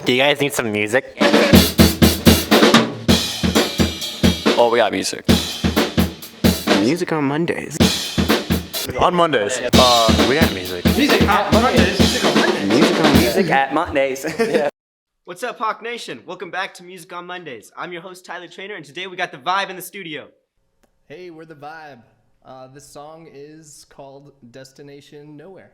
Do you guys need some music? Oh, we got music. Music on Mondays. On Mondays. We got music. Music at Mondays. Music on Mondays. Music on Music at Mondays. Yeah. What's up, Hawk Nation? Welcome back to Music on Mondays. I'm your host, Tyler Trainer, and today we got the vibe in the studio. Hey, we're the Vibe. This song is called Destination Nowhere.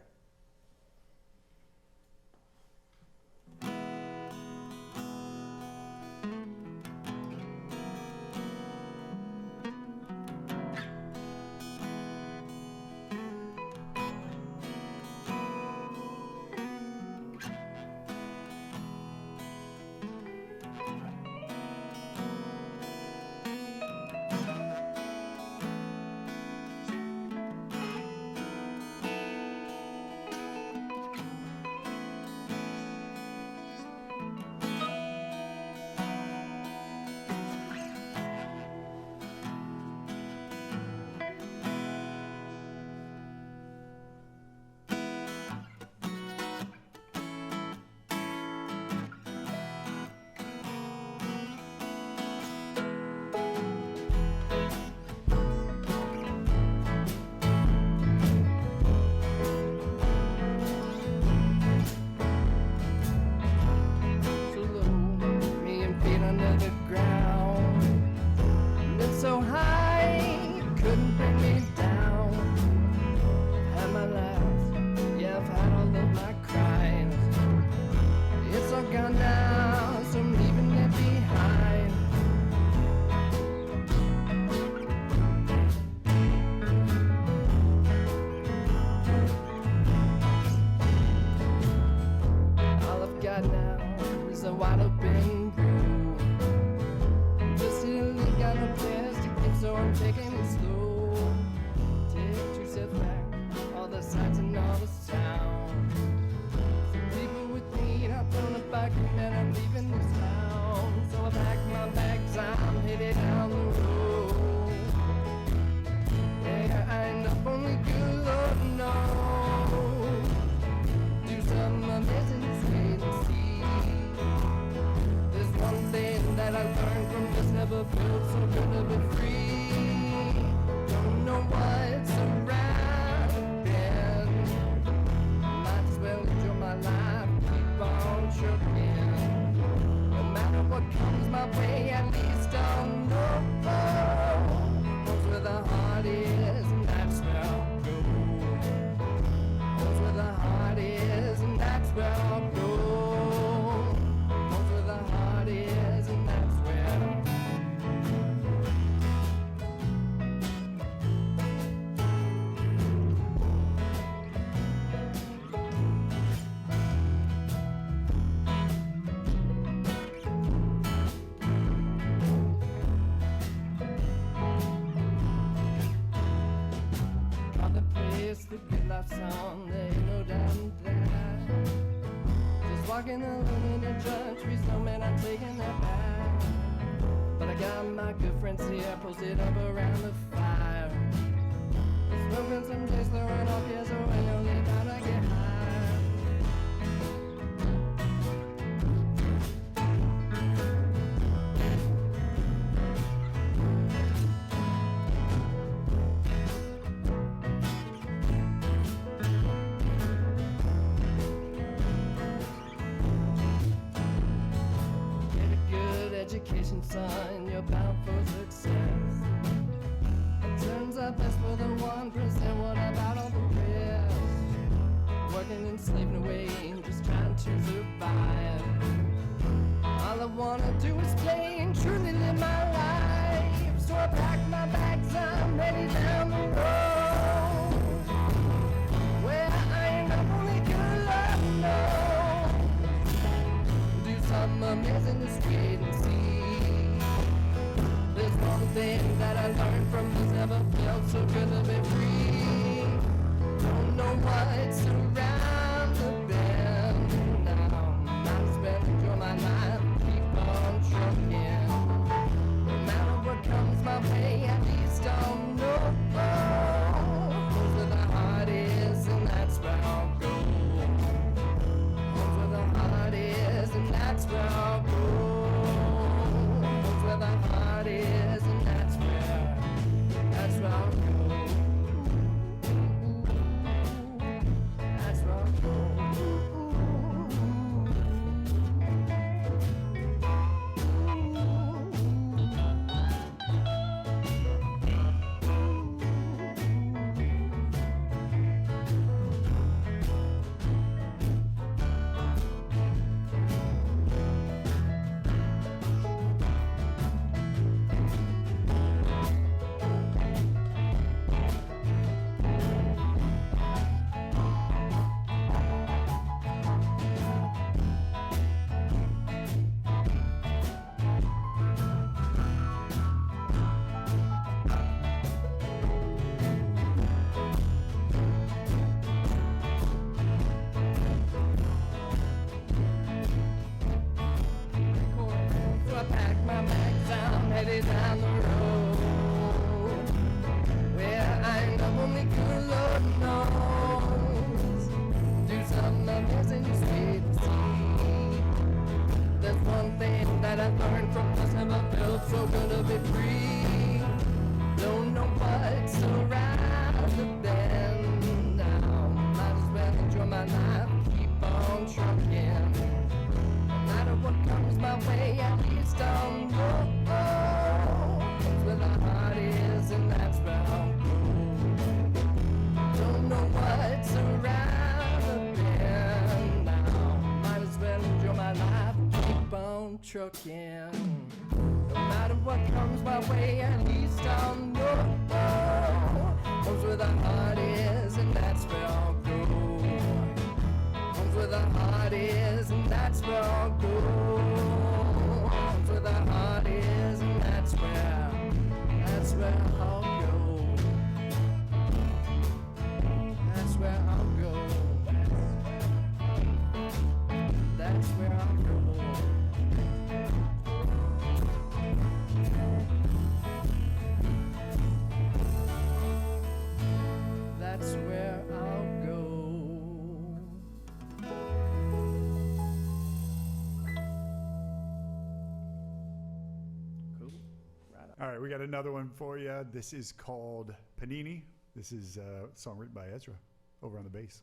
Taking it slow, take 2 steps back, all the sights and all the sounds. Some people with me, hopped on a bike and I'm leaving this town. So I pack my bags, I'm headed down the road. Yeah, I end up only good Lord knows. Do some amazing wait and see. There's one thing that I learned from this, never felt so good to be free. What's around been. Might as well enjoy my life, keep on trucking. No matter what comes my way, at least I'll know knows where the heart is, and that's where I'll go. Knows where the heart is, and that's where I'll go. Knows where the heart is, and that's where I'll go. The good life song, there ain't no doubt in that. Just walking alone in a country, snowman, I'm taking that back. But I got my good friends here, posted up around the fire. Smoking some days, throwing off cares away, only about to get high. Education, son, you're bound for success. It turns out best for the 1%. What about all the rest? Working and slaving away, just trying to survive. All I wanna do is play and truly live my life. So I pack my bags, I'm ready down the road. Where I ain't up only good love knows. Do something amazing to wait and see. There's one thing that I learned from this, never felt so good to be free. Don't know what's around the bend now. Might as well enjoy my life, keep on trucking. No matter what comes my way, at least I'll know. Knows where the heart is, and that's where I'll go. Knows where the heart is, and that's that's where I'll go. That's where the heart is, and that's where I'll go. That's where I'll go. So I pack my bags, I'm headed down the road. Where I end up only good Lord knows. Do something amazing, sweet to see. There's one thing that I learned from this, never felt so good to be free. Don't know what's around the bend now. Might as well enjoy my life, keep on trucking. No matter what comes my way, at least I'll know that's where the heart is, and that's where I'll go. Don't know what's around the bend now. Might as well enjoy my life, keep on trucking. No matter what comes my way, at least I'll know that's where the heart is, and that's where I'll go. That's where the heart is, and that's where I'll go. That's where the heart is, and that's where I'll go. That's where I'll go. That's where I'll go. That's where I'll go. Cool. Right on. All right, we got another one for you. This is called Panini. This is a song written by Ezra over on the bass.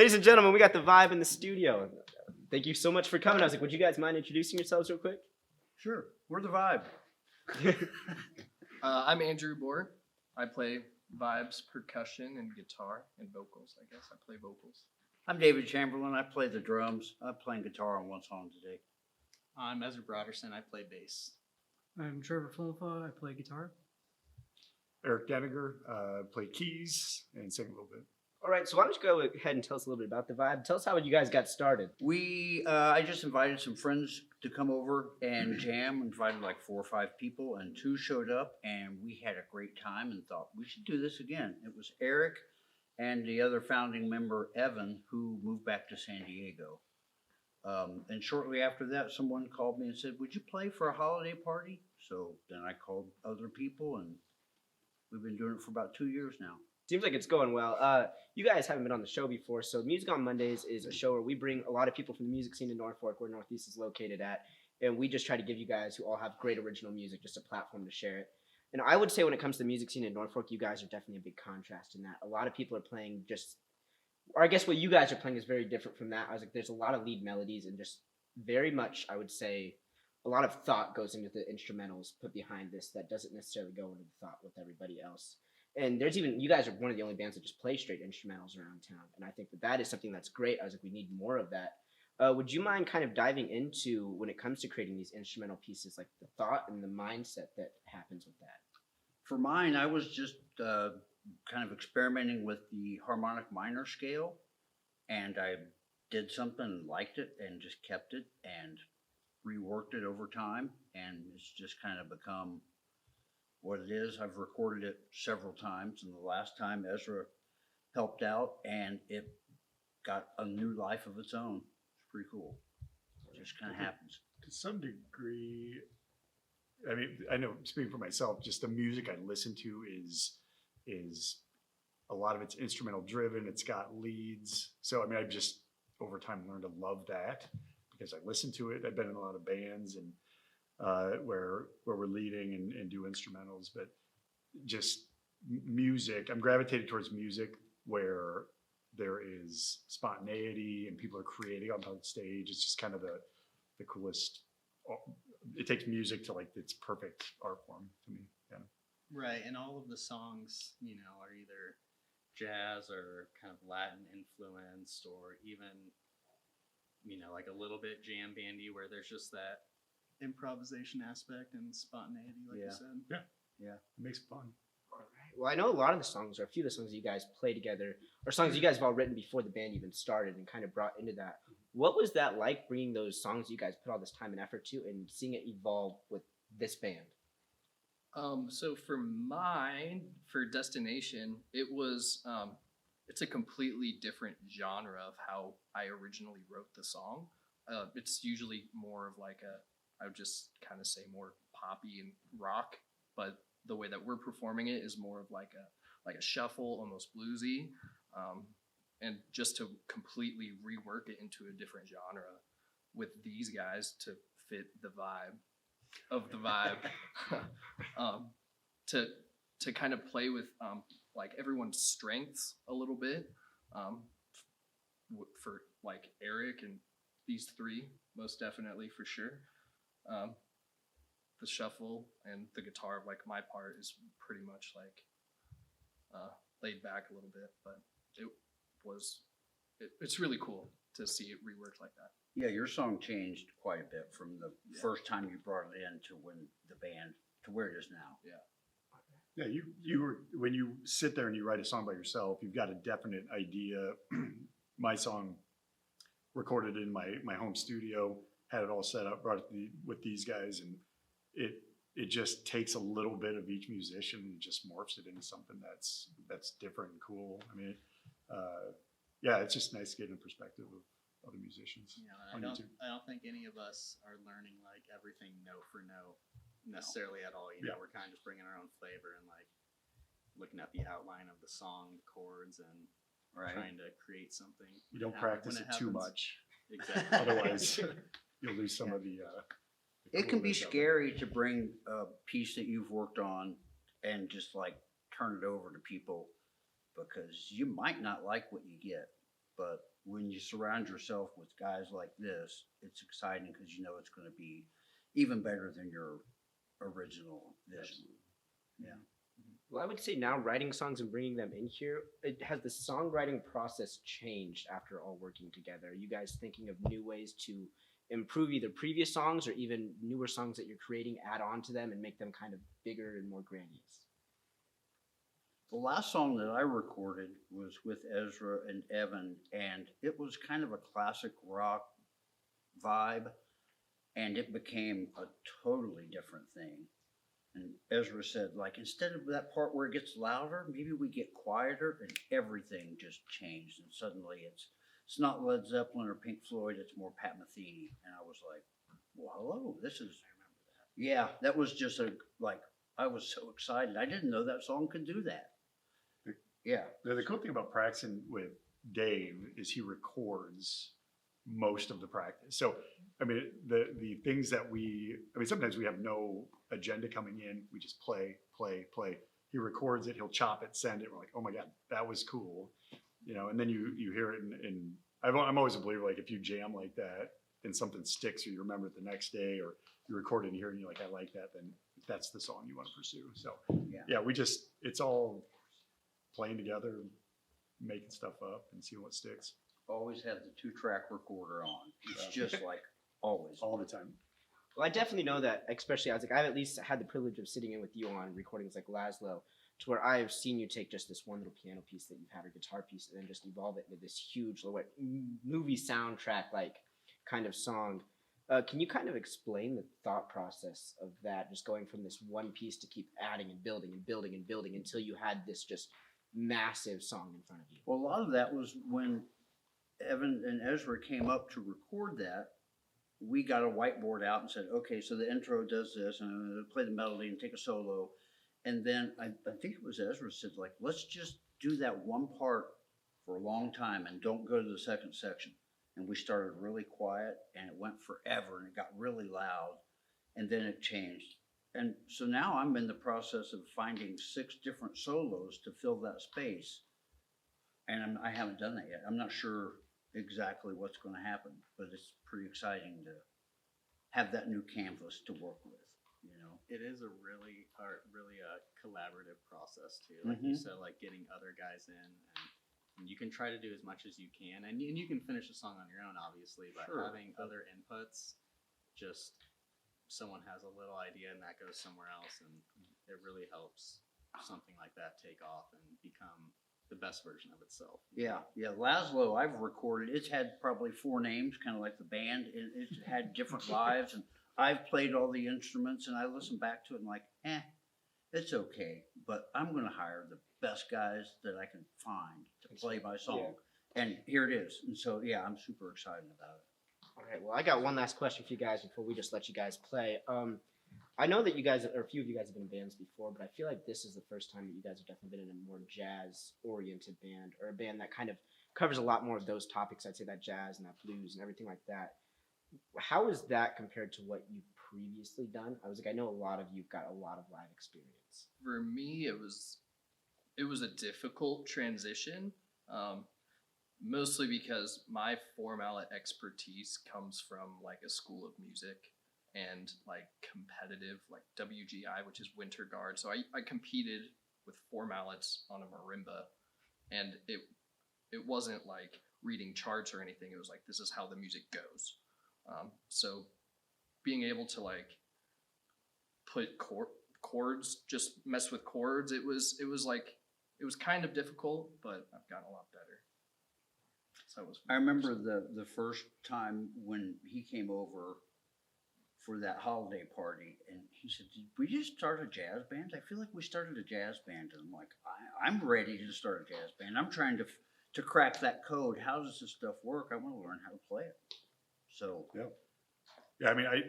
Ladies and gentlemen, we got the vibe in the studio. Thank you so much for coming. I was like, would you guys mind introducing yourselves real quick? Sure. We're the vibe. I'm Andrew Bohr. I play vibes, percussion, and guitar, and vocals. I guess I play vocals. I'm David Chamberlain. I play the drums. I'm playing guitar on one song today. I'm Ezra Broderson. I play bass. I'm Trevor Fulfa. I play guitar. Eric Denniger, play keys and sing a little bit. All right, so why don't you go ahead and tell us a little bit about the vibe? Tell us how you guys got started. I just invited some friends to come over and jam. Invited like 4 or 5 people, and 2 showed up, and we had a great time and thought we should do this again. It was Eric and the other founding member, Evan, who moved back to San Diego. And shortly after that, someone called me and said, would you play for a holiday party? So then I called other people, and we've been doing it for about 2 years now. Seems like it's going well. You guys haven't been on the show before, so Music on Mondays is a show where we bring a lot of people from the music scene in Norfolk, where Northeast is located at, and we just try to give you guys who all have great original music just a platform to share it. And I would say when it comes to the music scene in Norfolk, you guys are definitely a big contrast in that. A lot of people are playing just, or I guess what you guys are playing is very different from that. I was like, there's a lot of lead melodies and just very much, I would say, a lot of thought goes into the instrumentals put behind this that doesn't necessarily go into the thought with everybody else. And there's even, you guys are one of the only bands that just play straight instrumentals around town. And I think that is something that's great. I was like, we need more of that. Would you mind kind of diving into, when it comes to creating these instrumental pieces, like the thought and the mindset that happens with that? For mine, I was just kind of experimenting with the harmonic minor scale, and I did something and liked it and just kept it and reworked it over time, and it's just kind of become what it is. I've recorded it several times, and the last time Ezra helped out, and it got a new life of its own. It's pretty cool. It just kind of happens. To some degree, I mean, I know, speaking for myself, just the music I listen to is a lot of it's instrumental driven. It's got leads. So, I mean, I've just over time learned to love that because I listen to it. I've been in a lot of bands and where we're leading and do instrumentals, but just music, I'm gravitated towards music where there is spontaneity and people are creating on the stage. It's just kind of the coolest. It takes music to like its perfect art form to me. Yeah. Right, and all of the songs, you know, are either jazz or kind of Latin influenced, or even, you know, like a little bit jam bandy, where there's just that improvisation aspect and spontaneity, like you said. Yeah, it makes it fun. Well, I know a lot of the songs, or a few of the songs that you guys play together, are songs you guys have all written before the band even started and kind of brought into that. What was that like, bringing those songs you guys put all this time and effort to and seeing it evolve with this band? So for Destination, it was, it's a completely different genre of how I originally wrote the song. It's usually more of like I would just kind of say more poppy and rock, but the way that we're performing it is more of like a shuffle, almost bluesy. And just to completely rework it into a different genre with these guys to fit the vibe of the vibe, to kind of play with like everyone's strengths a little bit, for like Eric and these 3 most definitely for sure. The shuffle and the guitar, like my part, is pretty much like laid back a little bit, but it's really cool to see it reworked like that. Yeah, your song changed quite a bit from the first time you brought it in to when the band to where it is now. Yeah, you were, when you sit there and you write a song by yourself, you've got a definite idea. My song, recorded in my home studio, had it all set up, brought it with these guys, and it just takes a little bit of each musician and just morphs it into something that's different and cool. I mean, yeah, it's just nice to get in perspective of other musicians. Yeah, I don't think any of us are learning like everything note for note necessarily at all. You know, we're kind of just bringing our own flavor and like looking at the outline of the song, the chords, and trying to create something. You don't practice it too much. Exactly. Otherwise, you'll lose some of the It can be coolness of it. scary to bring a piece that you've worked on and just like turn it over to people, because you might not like what you get, but when you surround yourself with guys like this, it's exciting because you know it's going to be even better than your original vision. Yeah. Well, I would say now writing songs and bringing them in here, has the songwriting process changed after all working together? Are you guys thinking of new ways to improve either previous songs or even newer songs that you're creating, add on to them and make them kind of bigger and more grandiose? The last song that I recorded was with Ezra and Evan, and it was kind of a classic rock vibe, and it became a totally different thing. And Ezra said, like, instead of that part where it gets louder, maybe we get quieter, and everything just changed. And suddenly it's not Led Zeppelin or Pink Floyd, it's more Pat Metheny. And I was like, well, hello, this is, yeah, that was just I was so excited. I didn't know that song could do that. Yeah. The cool thing about practicing with Dave is he records most of the practice. So, I mean, the things that sometimes we have no agenda coming in. We just play. He records it. He'll chop it, send it. We're like, oh my God, that was cool. You know, and then you hear it and I'm always a believer, like if you jam like that and something sticks or you remember it the next day or you record it and you hear it and you're like, I like that, then that's the song you want to pursue. So yeah, it's all playing together, making stuff up and seeing what sticks. Always have the 2-track recorder on. It's just like always. All the time. Well, I definitely know that, especially I've at least had the privilege of sitting in with you on recordings like Laszlo, to where I've seen you take just this one little piano piece that you've had or guitar piece and then just evolve it into this huge movie soundtrack like kind of song. Can you kind of explain the thought process of that, just going from this one piece to keep adding and building and building and building until you had this just massive song in front of you? Well, a lot of that was when Evan and Ezra came up to record that. We got a whiteboard out and said, okay, so the intro does this, and I'm going to play the melody and take a solo. And then I think it was Ezra said, like, let's just do that one part for a long time and don't go to the second section. And we started really quiet, and it went forever, and it got really loud, and then it changed. And so now I'm in the process of finding 6 different solos to fill that space, and I haven't done that yet. I'm not sure exactly what's going to happen, but it's pretty exciting to have that new canvas to work with. You know, it is a really collaborative process too. Like you said, like getting other guys in, and you can try to do as much as you can, and you can finish a song on your own, obviously, but having other inputs, just someone has a little idea and that goes somewhere else, and it really helps something like that take off and become the best version of itself. Yeah. Laszlo, I've recorded. It's had probably 4 names, kind of like the band. It had different lives, and I've played all the instruments, and I listen back to it and like, it's okay, but I'm going to hire the best guys that I can find to play my song. Yeah. And here it is. And so, yeah, I'm super excited about it. All right. Well, I got one last question for you guys before we just let you guys play. I know that you guys, or a few of you guys have been in bands before, but I feel like this is the first time that you guys have definitely been in a more jazz-oriented band, or a band that kind of covers a lot more of those topics. I'd say that jazz and that blues and everything like that. How is that compared to what you've previously done? I know a lot of you've got a lot of live experience. For me, it was a difficult transition, mostly because my formality expertise comes from like a school of music and like competitive, like WGI, which is Winter Guard. So I competed with four mallets on a marimba, and it wasn't like reading charts or anything. It was like, this is how the music goes. So being able to like put chords, just mess with chords, it was kind of difficult, but I've gotten a lot better. So I remember the first time when he came over for that holiday party, and he said, "Did we just start a jazz band? I feel like we started a jazz band." And I'm like, I'm ready to start a jazz band. I'm trying to crack that code. How does this stuff work? I want to learn how to play it. So yeah. I mean, I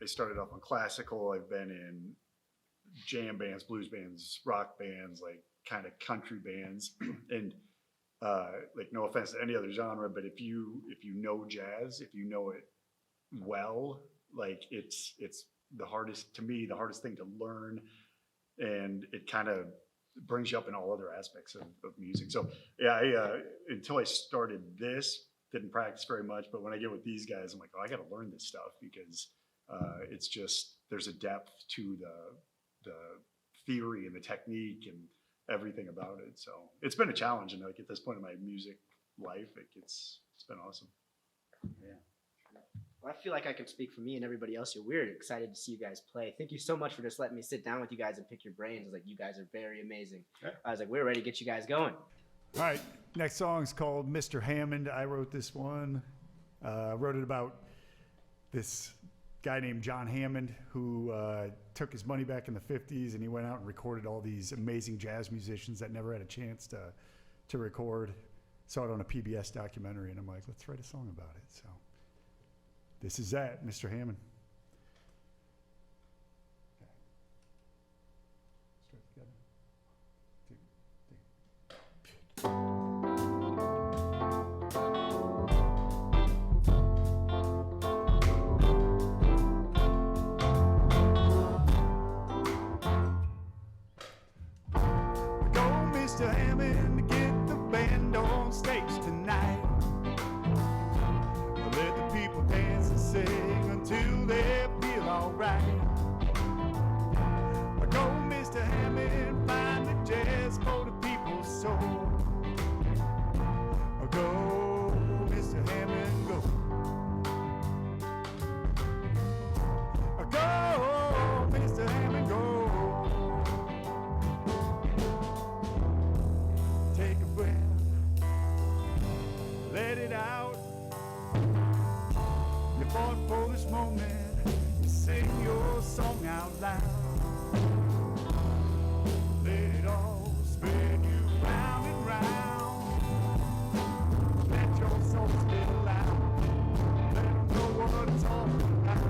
started off on classical. I've been in jam bands, blues bands, rock bands, like kind of country bands, and like no offense to any other genre, but if you know jazz, if you know it well, like it's the hardest thing to learn, and it kind of brings you up in all other aspects of music. So yeah, until I started this, didn't practice very much, but when I get with these guys, I'm like, oh, I got to learn this stuff because it's just, there's a depth to the theory and the technique and everything about it. So it's been a challenge, and like at this point in my music life, it's been awesome. Yeah. Well, I feel like I can speak for me and everybody else here. We're excited to see you guys play. Thank you so much for just letting me sit down with you guys and pick your brains. I was like, you guys are very amazing. Okay. I was like, we're ready to get you guys going. All right, next song is called Mr. Hammond. I wrote this one. Wrote it about this guy named John Hammond who took his money back in the 50s, and he went out and recorded all these amazing jazz musicians that never had a chance to record. Saw it on a PBS documentary, and I'm like, let's write a song about it. So this is that, Mr. Hammond. Okay. Start together. Go, Mr. Hammond, get the band on stage tonight. Let the people dance and sing until they feel alright. Go, Mr. Hammond, find the jazz for the people's soul. Go, Mr. Hammond, go. Go, Mr. Hammond, go. Take a breath, let it out. You fought for this moment, you sing your song out loud. Let it all spread you round and round. Let your soul spill out. Let them know what it's all about.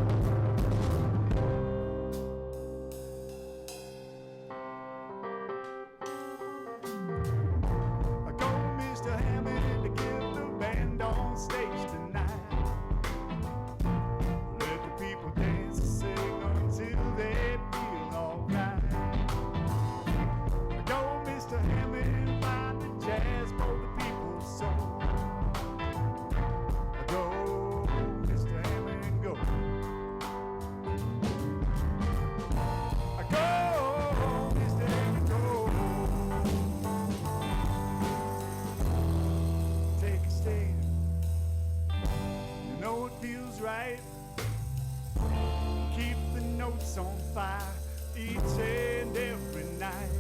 Go, Mr. Hammond, to get the band on stage tonight. Let the people dance and sing until they feel alright. Go, Mr. Hammond, find the jazz for the people's soul. Go, Mr. Hammond, go. Go, Mr. Hammond, go. Take a stand. You know it feels right. Keep the notes on fire each and every night.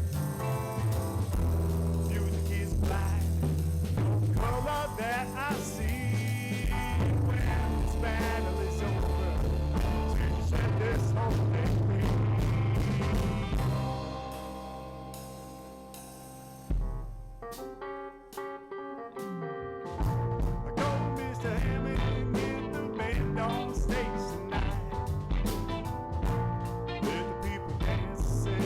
Music is blind, color that I see. When this battle is over, till you set this whole thing free. Go, Mr. Hammond, get the band on stage tonight. Let the people dance and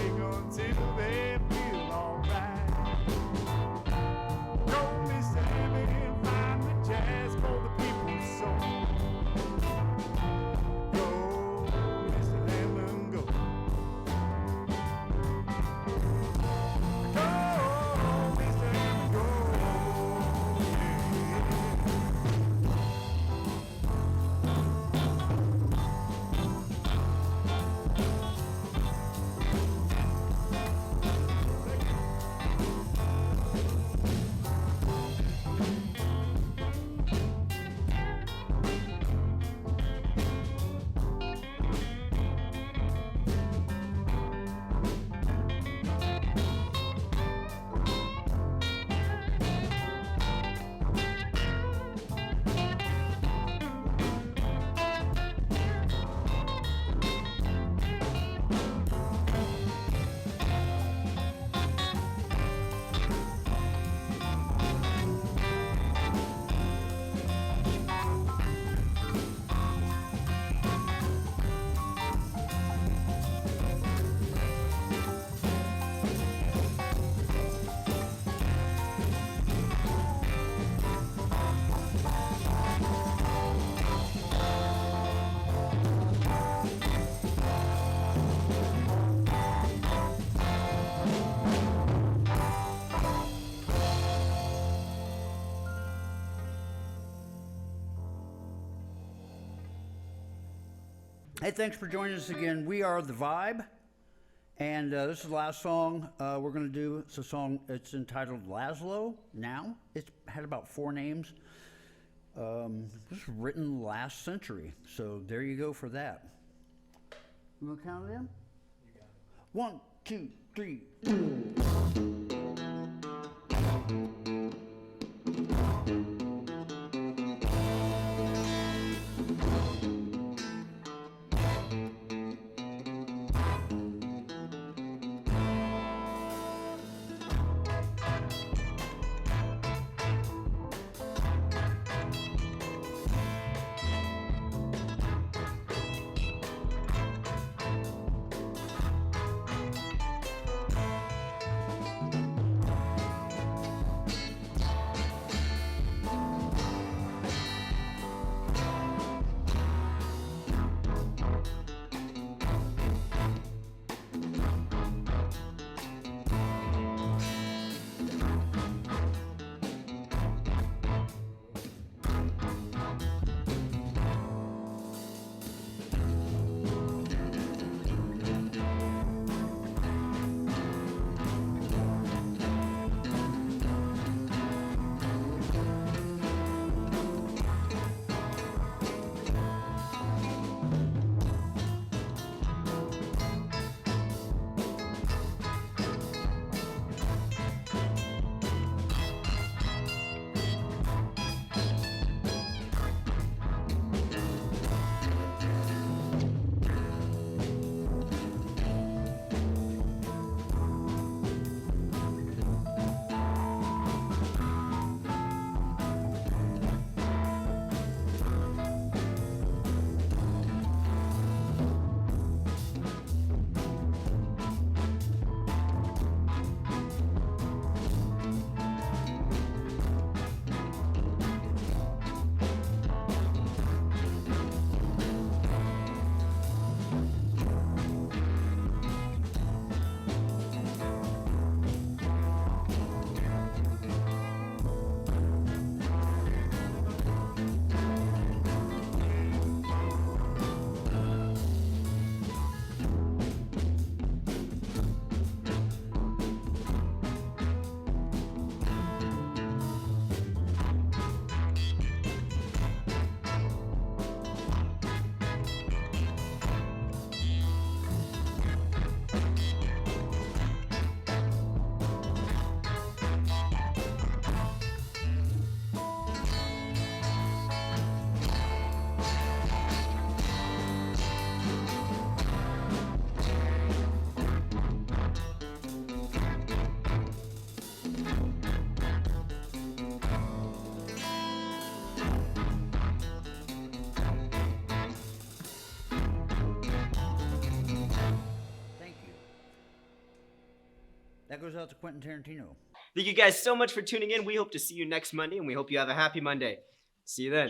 Hey, thanks for joining us again. We are The Vibe, and this is the last song we're going to do. It's a song, it's entitled Laszlo Now. It's had about 4 names. This was written last century, so there you go for that. You want to count it in? You got it. 1, 2, 3, 4. That goes out to Quentin Tarantino. Thank you guys so much for tuning in. We hope to see you next Monday, and we hope you have a happy Monday. See you then.